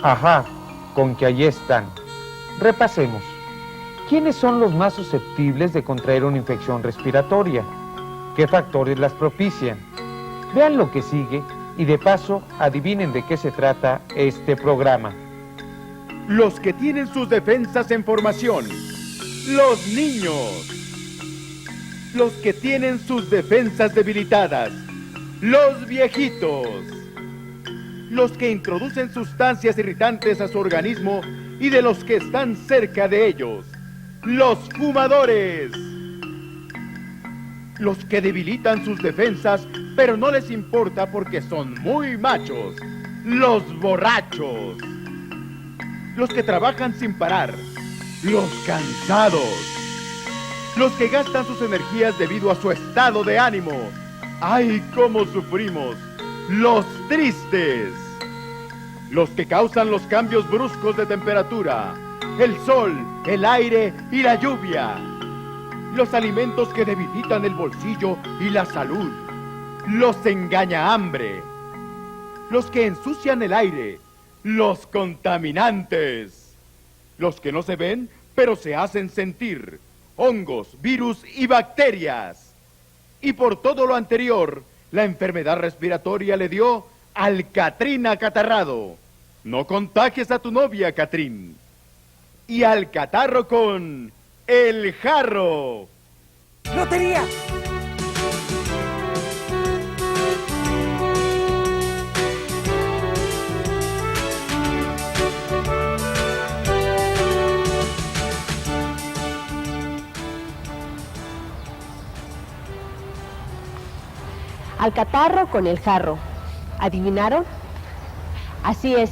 Ajá, con que allí están. Repasemos. ¿Quiénes son los más susceptibles de contraer una infección respiratoria? ¿Qué factores las propician? Vean lo que sigue y de paso adivinen de qué se trata este programa. Los que tienen sus defensas en formación. Los niños. Los que tienen sus defensas debilitadas. Los viejitos. Los que introducen sustancias irritantes a su organismo y de los que están cerca de ellos. Los fumadores. Los que debilitan sus defensas, pero no les importa porque son muy machos. Los borrachos. Los que trabajan sin parar. Los cansados. Los que gastan sus energías debido a su estado de ánimo. ¡Ay, cómo sufrimos! Los tristes. Los que causan los cambios bruscos de temperatura. El sol, el aire y la lluvia. Los alimentos que debilitan el bolsillo y la salud. Los engañahambre. Los que ensucian el aire. Los contaminantes. Los que no se ven, pero se hacen sentir. Hongos, virus y bacterias. Y por todo lo anterior, la enfermedad respiratoria le dio al Catrín acatarrado. No contagies a tu novia, Catrín. Y al catarro con el jarro. ¡Lotería! Al catarro con el jarro. ¿Adivinaron? Así es.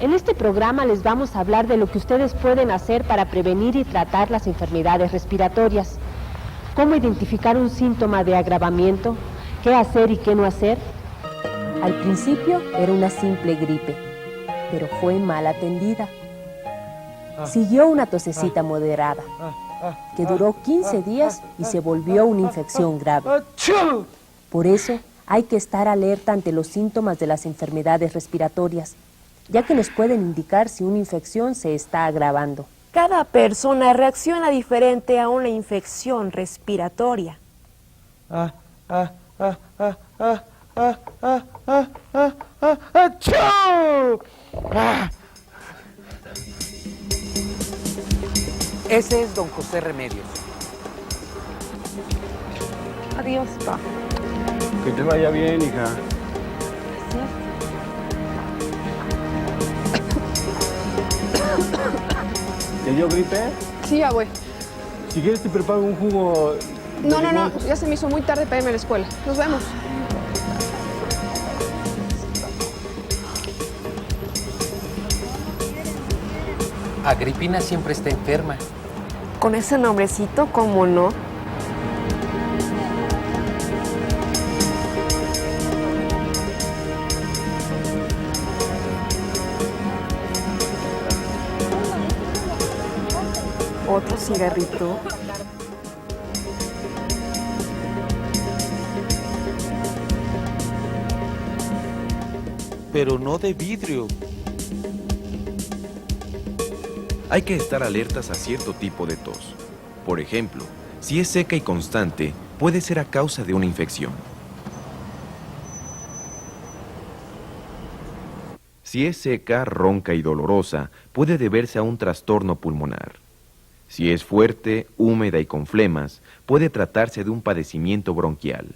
En este programa les vamos a hablar de lo que ustedes pueden hacer para prevenir y tratar las enfermedades respiratorias. ¿Cómo identificar un síntoma de agravamiento? ¿Qué hacer y qué no hacer? Al principio era una simple gripe, pero fue mal atendida. Siguió una tosecita moderada, que duró 15 días y se volvió una infección grave. Por eso hay que estar alerta ante los síntomas de las enfermedades respiratorias, ya que nos pueden indicar si una infección se está agravando. Cada persona reacciona diferente a una infección respiratoria. Ese es don José Remedios. Adiós, pa. Que te vaya bien, hija. ¿Te dio gripe? Sí, abue. Si quieres te preparo un jugo... No, ya se me hizo muy tarde para irme a la escuela. Nos vemos. Agripina siempre está enferma. Con ese nombrecito, ¿cómo no? Otro cigarrito. Pero no de vidrio. Hay que estar alertas a cierto tipo de tos. Por ejemplo, si es seca y constante, puede ser a causa de una infección. Si es seca, ronca y dolorosa, puede deberse a un trastorno pulmonar. Si es fuerte, húmeda y con flemas, puede tratarse de un padecimiento bronquial.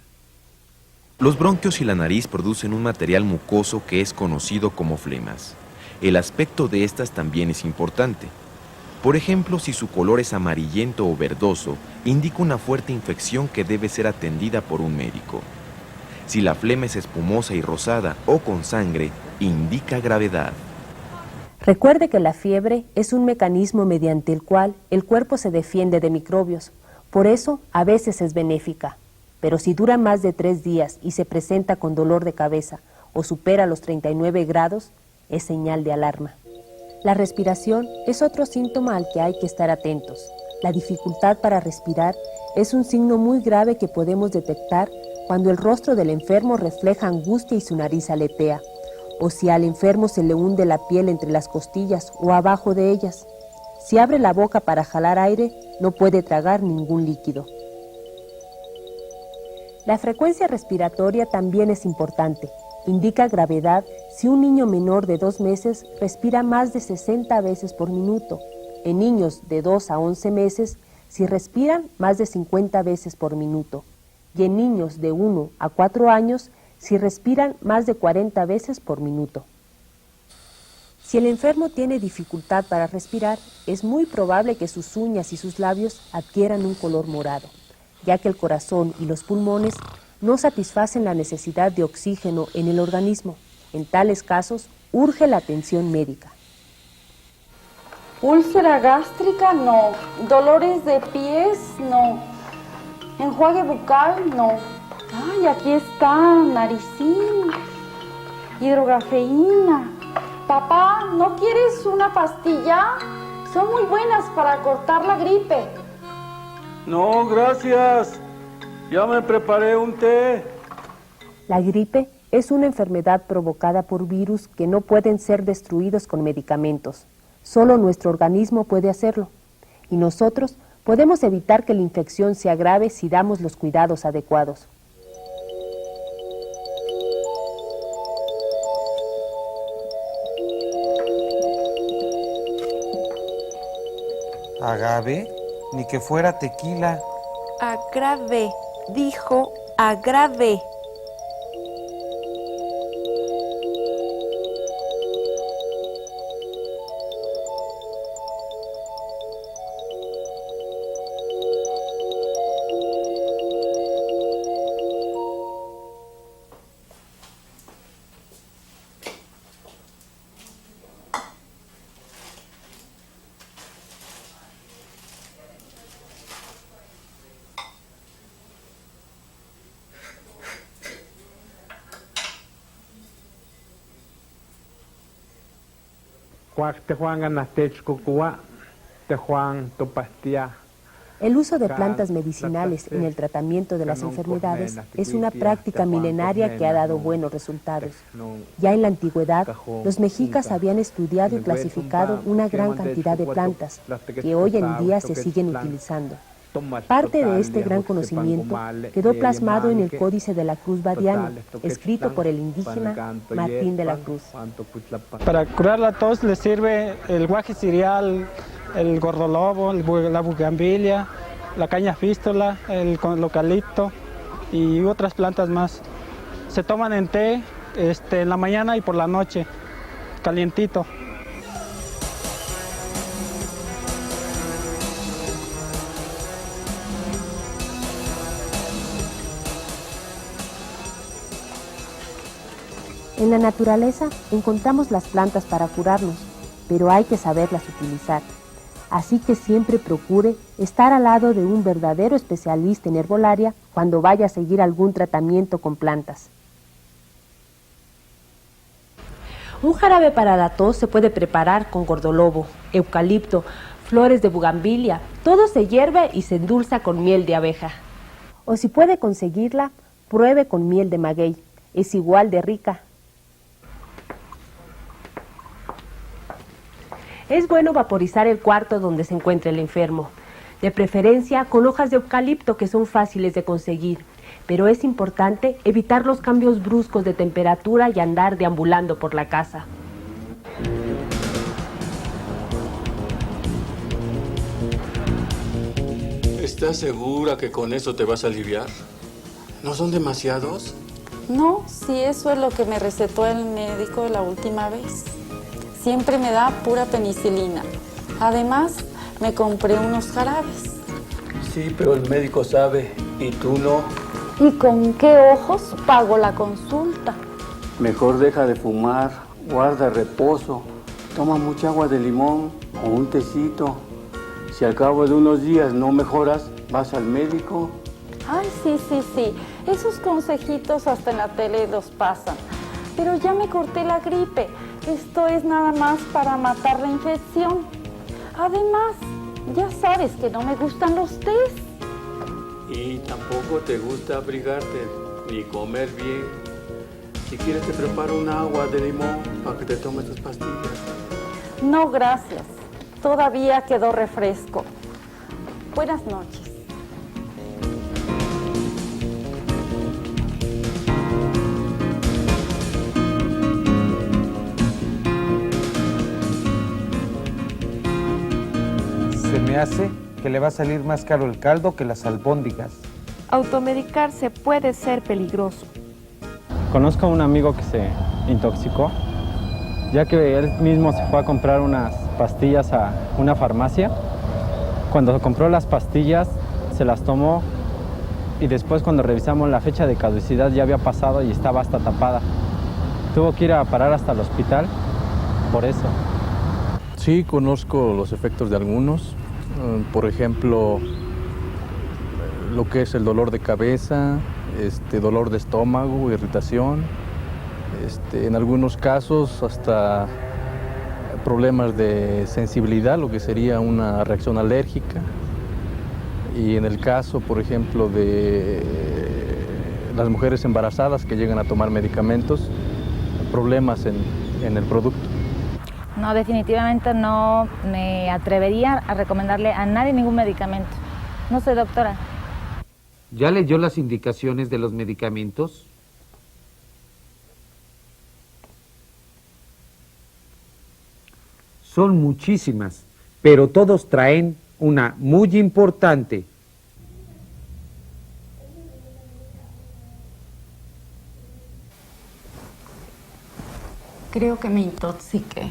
Los bronquios y la nariz producen un material mucoso que es conocido como flemas. El aspecto de estas también es importante. Por ejemplo, si su color es amarillento o verdoso, indica una fuerte infección que debe ser atendida por un médico. Si la flema es espumosa y rosada o con sangre, indica gravedad. Recuerde que la fiebre es un mecanismo mediante el cual el cuerpo se defiende de microbios. Por eso, a veces es benéfica. Pero si dura más de 3 días y se presenta con dolor de cabeza o supera los 39 grados, es señal de alarma. La respiración es otro síntoma al que hay que estar atentos. La dificultad para respirar es un signo muy grave que podemos detectar cuando el rostro del enfermo refleja angustia y su nariz aletea, o si al enfermo se le hunde la piel entre las costillas o abajo de ellas. Si abre la boca para jalar aire, no puede tragar ningún líquido. La frecuencia respiratoria también es importante. Indica gravedad si un niño menor de 2 meses respira más de 60 veces por minuto. En niños de 2 a 11 meses, si respiran más de 50 veces por minuto. Y en niños de 1 a 4 años, si respiran más de 40 veces por minuto. Si el enfermo tiene dificultad para respirar, es muy probable que sus uñas y sus labios adquieran un color morado, ya que el corazón y los pulmones no satisfacen la necesidad de oxígeno en el organismo. En tales casos, urge la atención médica. Úlcera gástrica, no. Dolores de pies, no. Enjuague bucal, no. Ay, aquí está, naricín, hidrografeína. Papá, ¿no quieres una pastilla? Son muy buenas para cortar la gripe. No, gracias. Ya me preparé un té. La gripe es una enfermedad provocada por virus que no pueden ser destruidos con medicamentos. Solo nuestro organismo puede hacerlo. Y nosotros podemos evitar que la infección se agrave si damos los cuidados adecuados. Agave, ni que fuera tequila. Agrave, dijo agrave. El uso de plantas medicinales en el tratamiento de las enfermedades es una práctica milenaria que ha dado buenos resultados. Ya en la antigüedad, los mexicas habían estudiado y clasificado una gran cantidad de plantas que hoy en día se siguen utilizando. Parte de este gran conocimiento quedó plasmado en el Códice de la Cruz Badiano, escrito por el indígena Martín de la Cruz. Para curar la tos le sirve el guaje cereal, el gordolobo, la bugambilia, la caña fístula, el eucalipto y otras plantas más. Se toman en té en la mañana y por la noche, calientito. En la naturaleza encontramos las plantas para curarnos, pero hay que saberlas utilizar. Así que siempre procure estar al lado de un verdadero especialista en herbolaria cuando vaya a seguir algún tratamiento con plantas. Un jarabe para la tos se puede preparar con gordolobo, eucalipto, flores de bugambilia. Todo se hierve y se endulza con miel de abeja. O si puede conseguirla, pruebe con miel de maguey. Es igual de rica. Es bueno vaporizar el cuarto donde se encuentre el enfermo, de preferencia con hojas de eucalipto que son fáciles de conseguir, pero es importante evitar los cambios bruscos de temperatura y andar deambulando por la casa. ¿Estás segura que con eso te vas a aliviar? ¿No son demasiados? No, si eso es lo que me recetó el médico la última vez. Siempre me da pura penicilina. Además, me compré unos jarabes. Sí, pero el médico sabe y tú no. ¿Y con qué ojos pago la consulta? Mejor deja de fumar, guarda reposo, toma mucha agua de limón o un tecito. Si al cabo de unos días no mejoras, vas al médico. Ay, sí. Esos consejitos hasta en la tele los pasan. Pero ya me corté la gripe. Esto es nada más para matar la infección. Además, ya sabes que no me gustan los tés. Y tampoco te gusta abrigarte ni comer bien. Si quieres te preparo un agua de limón para que te tomes tus pastillas. No, gracias. Todavía quedó refresco. Buenas noches. Se me hace que le va a salir más caro el caldo que las albóndigas. Automedicarse puede ser peligroso. Conozco a un amigo que se intoxicó, ya que él mismo se fue a comprar unas pastillas a una farmacia. Cuando compró las pastillas, se las tomó y después cuando revisamos la fecha de caducidad ya había pasado y estaba hasta tapada. Tuvo que ir a parar hasta el hospital por eso. Sí, conozco los efectos de algunos. Por ejemplo, lo que es el dolor de cabeza, dolor de estómago, irritación, en algunos casos hasta problemas de sensibilidad, lo que sería una reacción alérgica. Y en el caso, por ejemplo, de las mujeres embarazadas que llegan a tomar medicamentos, problemas en el producto. No, definitivamente no me atrevería a recomendarle a nadie ningún medicamento. No soy doctora. ¿Ya leyó las indicaciones de los medicamentos? Son muchísimas, pero todos traen una muy importante. Creo que me intoxiqué.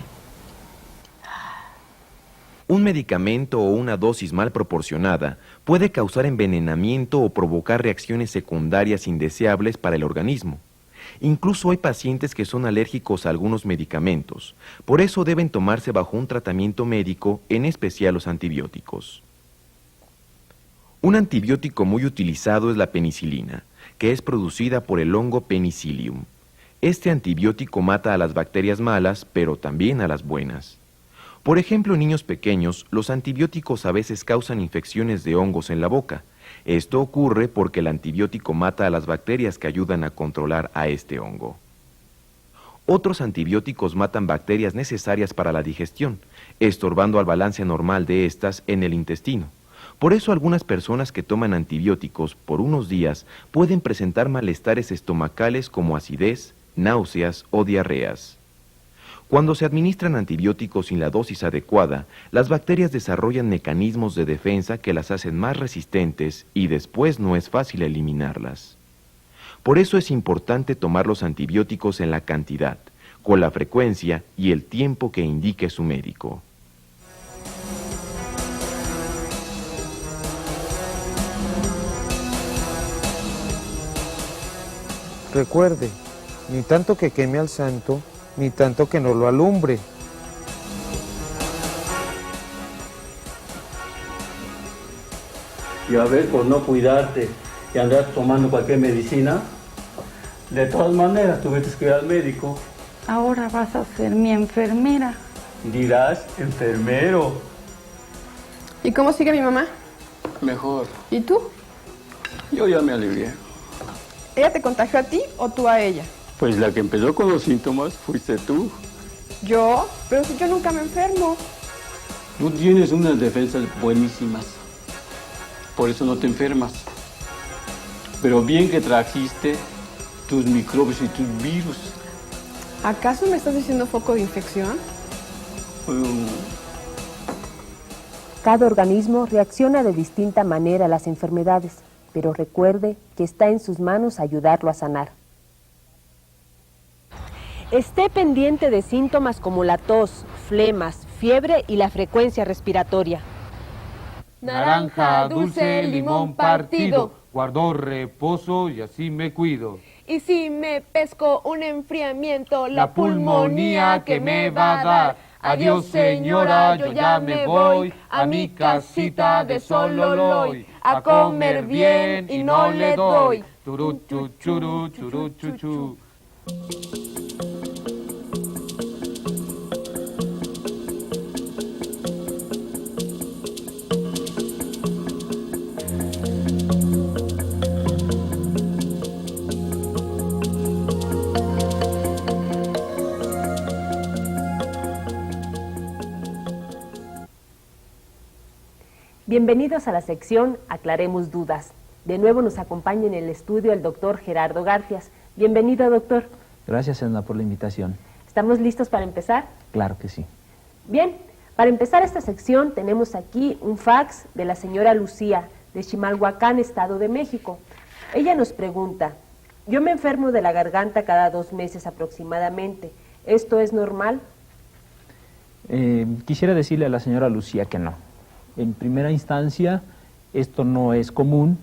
Un medicamento o una dosis mal proporcionada puede causar envenenamiento o provocar reacciones secundarias indeseables para el organismo. Incluso hay pacientes que son alérgicos a algunos medicamentos, por eso deben tomarse bajo un tratamiento médico, en especial los antibióticos. Un antibiótico muy utilizado es la penicilina, que es producida por el hongo Penicillium. Este antibiótico mata a las bacterias malas, pero también a las buenas. Por ejemplo, en niños pequeños, los antibióticos a veces causan infecciones de hongos en la boca. Esto ocurre porque el antibiótico mata a las bacterias que ayudan a controlar a este hongo. Otros antibióticos matan bacterias necesarias para la digestión, estorbando al balance normal de estas en el intestino. Por eso algunas personas que toman antibióticos por unos días pueden presentar malestares estomacales como acidez, náuseas o diarreas. Cuando se administran antibióticos sin la dosis adecuada, las bacterias desarrollan mecanismos de defensa que las hacen más resistentes y después no es fácil eliminarlas. Por eso es importante tomar los antibióticos en la cantidad, con la frecuencia y el tiempo que indique su médico. Recuerde, ni tanto que queme al santo, ni tanto que no lo alumbre. Y a ver, por no cuidarte y andar tomando cualquier medicina, de todas maneras tuviste que ir al médico. Ahora vas a ser mi enfermera. Dirás enfermero. ¿Y cómo sigue mi mamá? Mejor. ¿Y tú? Yo ya me alivié. ¿Ella te contagió a ti o tú a ella? Pues la que empezó con los síntomas fuiste tú. ¿Yo? Pero si yo nunca me enfermo. Tú tienes unas defensas buenísimas. Por eso no te enfermas. Pero bien que trajiste tus microbios y tus virus. ¿Acaso me estás diciendo foco de infección? Cada organismo reacciona de distinta manera a las enfermedades, pero recuerde que está en sus manos ayudarlo a sanar. Esté pendiente de síntomas como la tos, flemas, fiebre y la frecuencia respiratoria. Naranja, dulce, limón partido, guardo reposo y así me cuido. Y si me pesco un enfriamiento, La pulmonía que me va a dar. Adiós señora, yo ya me voy a mi casita de Sololoy a comer bien y no le doy. Churu, chu, churu, churu, chu, chu. Bienvenidos a la sección Aclaremos Dudas. De nuevo nos acompaña en el estudio el doctor Gerardo Garfias. Bienvenido, doctor. Gracias, Edna, por la invitación. ¿Estamos listos para empezar? Claro que sí. Bien, para empezar esta sección tenemos aquí un fax de la señora Lucía, de Chimalhuacán, Estado de México. Ella nos pregunta: yo me enfermo de la garganta cada 2 meses aproximadamente. ¿Esto es normal? Quisiera decirle a la señora Lucía que no. En primera instancia, esto no es común,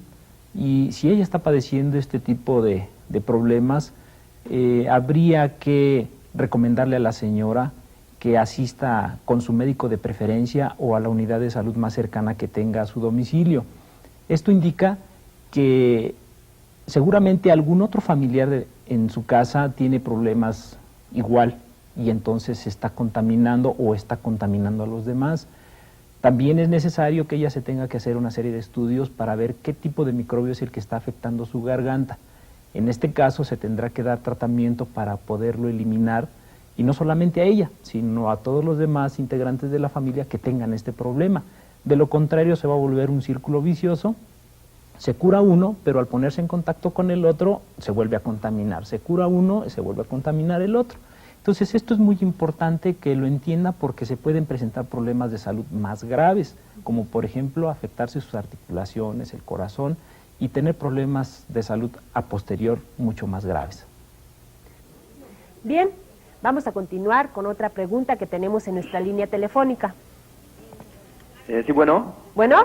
y si ella está padeciendo este tipo de problemas, habría que recomendarle a la señora que asista con su médico de preferencia o a la unidad de salud más cercana que tenga a su domicilio. Esto indica que seguramente algún otro familiar en su casa tiene problemas igual y entonces se está contaminando o está contaminando a los demás. También es necesario que ella se tenga que hacer una serie de estudios para ver qué tipo de microbio es el que está afectando su garganta. En este caso se tendrá que dar tratamiento para poderlo eliminar, y no solamente a ella, sino a todos los demás integrantes de la familia que tengan este problema. De lo contrario se va a volver un círculo vicioso. Se cura uno, pero al ponerse en contacto con el otro se vuelve a contaminar. Se cura uno y se vuelve a contaminar el otro. Entonces esto es muy importante que lo entienda, porque se pueden presentar problemas de salud más graves, como por ejemplo afectarse sus articulaciones, el corazón, y tener problemas de salud a posterior mucho más graves. Bien, vamos a continuar con otra pregunta que tenemos en nuestra línea telefónica. Sí, bueno. ¿Bueno?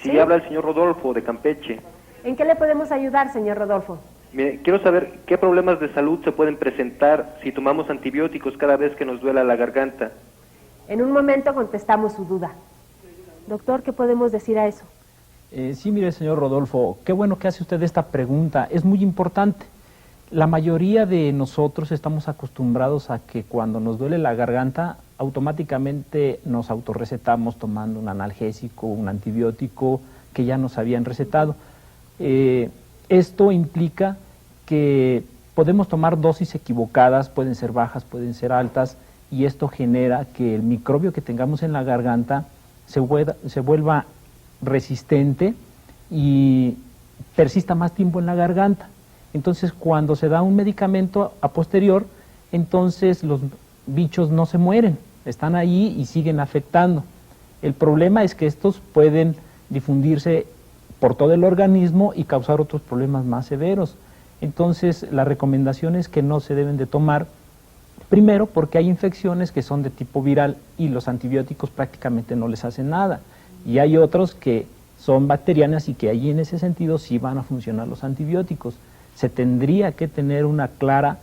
Sí, habla el señor Rodolfo de Campeche. ¿En qué le podemos ayudar, señor Rodolfo? Mire, quiero saber qué problemas de salud se pueden presentar si tomamos antibióticos cada vez que nos duela la garganta. En un momento contestamos su duda. Doctor, ¿qué podemos decir a eso? Sí, mire, señor Rodolfo, qué bueno que hace usted esta pregunta, es muy importante. La mayoría de nosotros estamos acostumbrados a que cuando nos duele la garganta, automáticamente nos autorrecetamos tomando un analgésico, un antibiótico que ya nos habían recetado. Esto implica que podemos tomar dosis equivocadas, pueden ser bajas, pueden ser altas, y esto genera que el microbio que tengamos en la garganta se vuelva resistente y persista más tiempo en la garganta. Entonces, cuando se da un medicamento a posterior, entonces los bichos no se mueren, están ahí y siguen afectando. El problema es que estos pueden difundirse por todo el organismo y causar otros problemas más severos. Entonces, la recomendación es que no se deben de tomar, primero porque hay infecciones que son de tipo viral y los antibióticos prácticamente no les hacen nada. Y hay otros que son bacterianas y que allí en ese sentido sí van a funcionar los antibióticos. Se tendría que tener una clara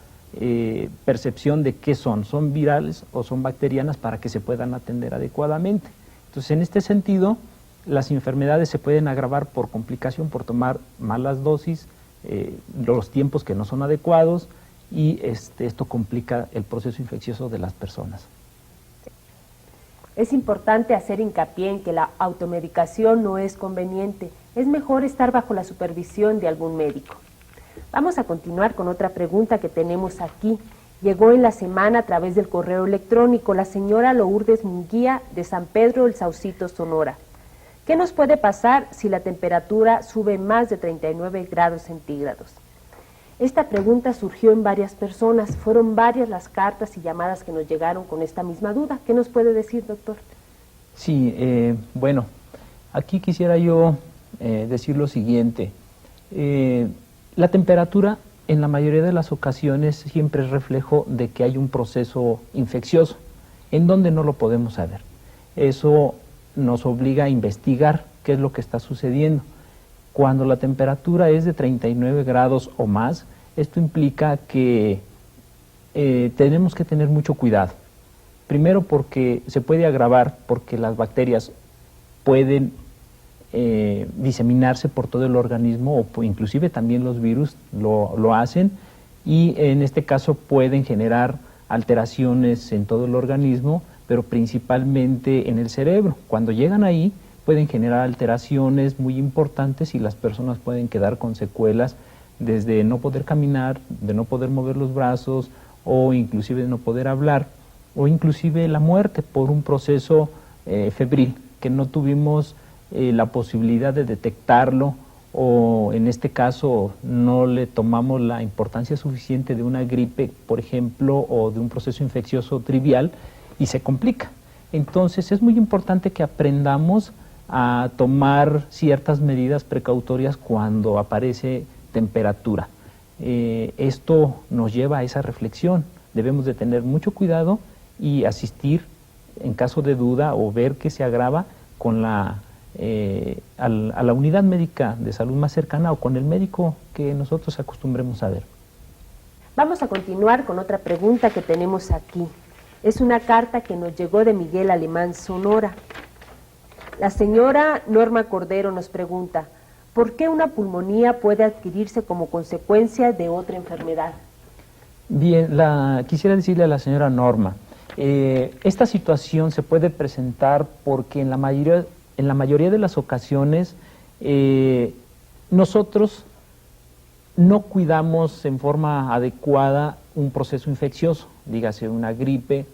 percepción de qué son virales o son bacterianas para que se puedan atender adecuadamente. Entonces, en este sentido, las enfermedades se pueden agravar por complicación, por tomar malas dosis, los tiempos que no son adecuados, y esto complica el proceso infeccioso de las personas. Es importante hacer hincapié en que la automedicación no es conveniente. Es mejor estar bajo la supervisión de algún médico. Vamos a continuar con otra pregunta que tenemos aquí. Llegó en la semana a través del correo electrónico la señora Lourdes Munguía de San Pedro el Saucito, Sonora. ¿Qué nos puede pasar si la temperatura sube más de 39 grados centígrados? Esta pregunta surgió en varias personas, fueron varias las cartas y llamadas que nos llegaron con esta misma duda. ¿Qué nos puede decir, doctor? Sí, bueno, aquí quisiera yo decir lo siguiente. La temperatura en la mayoría de las ocasiones siempre es reflejo de que hay un proceso infeccioso, en donde no lo podemos saber. Eso nos obliga a investigar qué es lo que está sucediendo. Cuando la temperatura es de 39 grados o más, esto implica que tenemos que tener mucho cuidado. Primero porque se puede agravar, porque las bacterias pueden diseminarse por todo el organismo, o inclusive también los virus lo hacen, y en este caso pueden generar alteraciones en todo el organismo, pero principalmente en el cerebro. Cuando llegan ahí, pueden generar alteraciones muy importantes y las personas pueden quedar con secuelas desde no poder caminar, de no poder mover los brazos, o inclusive de no poder hablar, o inclusive la muerte por un proceso febril, que no tuvimos la posibilidad de detectarlo, o en este caso no le tomamos la importancia suficiente de una gripe, por ejemplo, o de un proceso infeccioso trivial, y se complica. Entonces es muy importante que aprendamos a tomar ciertas medidas precautorias cuando aparece temperatura. Esto nos lleva a esa reflexión. Debemos de tener mucho cuidado y asistir en caso de duda o ver que se agrava con a la unidad médica de salud más cercana o con el médico que nosotros acostumbremos a ver. Vamos a continuar con otra pregunta que tenemos aquí. Es una carta que nos llegó de Miguel Alemán, Sonora. La señora Norma Cordero nos pregunta, ¿por qué una pulmonía puede adquirirse como consecuencia de otra enfermedad? Bien, quisiera decirle a la señora Norma, esta situación se puede presentar porque en la mayoría de las ocasiones nosotros no cuidamos en forma adecuada un proceso infeccioso, dígase una gripe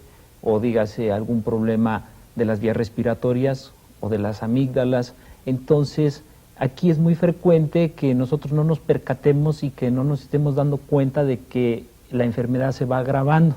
o dígase algún problema de las vías respiratorias o de las amígdalas. Entonces, aquí es muy frecuente que nosotros no nos percatemos y que no nos estemos dando cuenta de que la enfermedad se va agravando.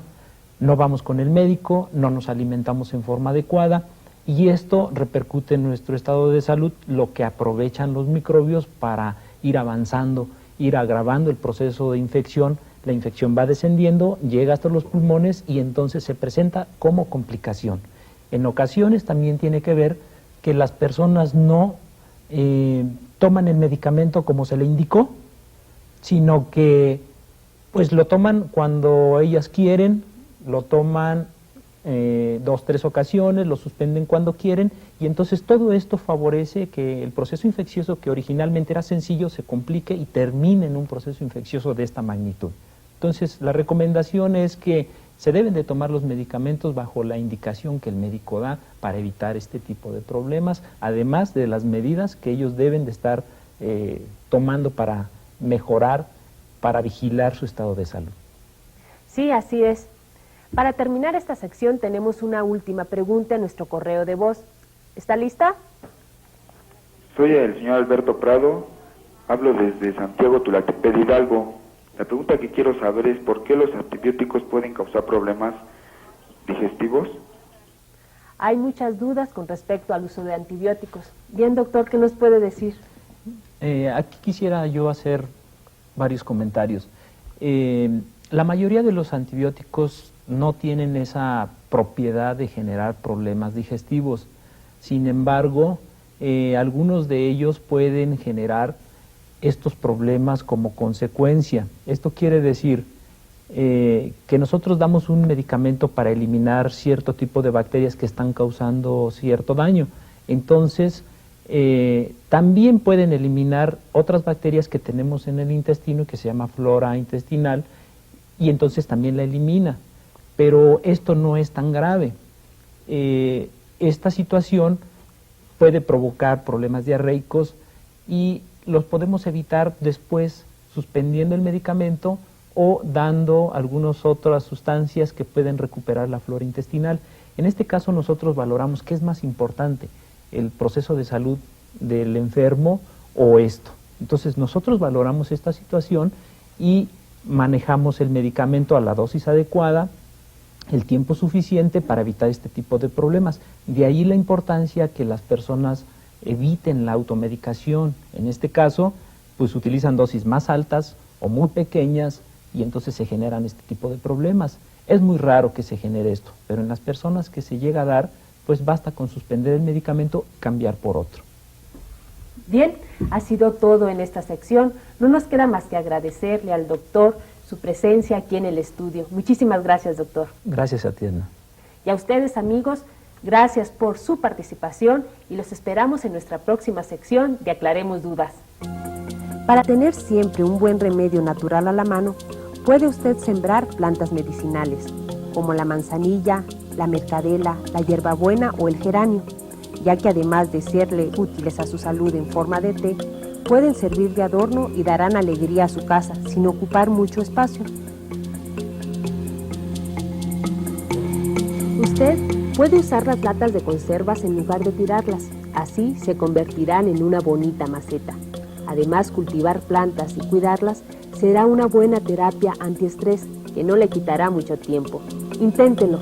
No vamos con el médico, no nos alimentamos en forma adecuada y esto repercute en nuestro estado de salud, lo que aprovechan los microbios para ir avanzando, ir agravando el proceso de infección. La infección va descendiendo, llega hasta los pulmones y entonces se presenta como complicación. En ocasiones también tiene que ver que las personas no toman el medicamento como se le indicó, sino que pues lo toman cuando ellas quieren, lo toman 2, 3 ocasiones, lo suspenden cuando quieren y entonces todo esto favorece que el proceso infeccioso que originalmente era sencillo se complique y termine en un proceso infeccioso de esta magnitud. Entonces la recomendación es que se deben de tomar los medicamentos bajo la indicación que el médico da para evitar este tipo de problemas, además de las medidas que ellos deben de estar tomando para mejorar, para vigilar su estado de salud. Sí, así es. Para terminar esta sección tenemos una última pregunta en nuestro correo de voz. ¿Está lista? Soy el señor Alberto Prado, hablo desde Santiago Tulaltepec, Hidalgo. La pregunta que quiero saber es ¿por qué los antibióticos pueden causar problemas digestivos? Hay muchas dudas con respecto al uso de antibióticos. Bien, doctor, ¿qué nos puede decir? Aquí quisiera yo hacer varios comentarios. La mayoría de los antibióticos no tienen esa propiedad de generar problemas digestivos. Sin embargo, algunos de ellos pueden generar estos problemas como consecuencia. Esto quiere decir que nosotros damos un medicamento para eliminar cierto tipo de bacterias que están causando cierto daño. Entonces, también pueden eliminar otras bacterias que tenemos en el intestino que se llama flora intestinal y entonces también la elimina. Pero esto no es tan grave. Esta situación puede provocar problemas diarreicos y los podemos evitar después suspendiendo el medicamento o dando algunas otras sustancias que pueden recuperar la flora intestinal. En este caso nosotros valoramos qué es más importante, el proceso de salud del enfermo o esto. Entonces nosotros valoramos esta situación y manejamos el medicamento a la dosis adecuada, el tiempo suficiente para evitar este tipo de problemas. De ahí la importancia que las personas eviten la automedicación. En este caso, pues utilizan dosis más altas o muy pequeñas y entonces se generan este tipo de problemas. Es muy raro que se genere esto, pero en las personas que se llega a dar, pues basta con suspender el medicamento y cambiar por otro. Bien, ha sido todo en esta sección. No nos queda más que agradecerle al doctor su presencia aquí en el estudio. Muchísimas gracias, doctor. Gracias a ti, Edna. Y a ustedes, amigos, gracias por su participación y los esperamos en nuestra próxima sección de Aclaremos Dudas. Para tener siempre un buen remedio natural a la mano, puede usted sembrar plantas medicinales, como la manzanilla, la mercadela, la hierbabuena o el geranio, ya que además de serle útiles a su salud en forma de té, pueden servir de adorno y darán alegría a su casa sin ocupar mucho espacio. Usted puede usar las latas de conservas en lugar de tirarlas. Así se convertirán en una bonita maceta. Además, cultivar plantas y cuidarlas será una buena terapia antiestrés que no le quitará mucho tiempo. Inténtenlo.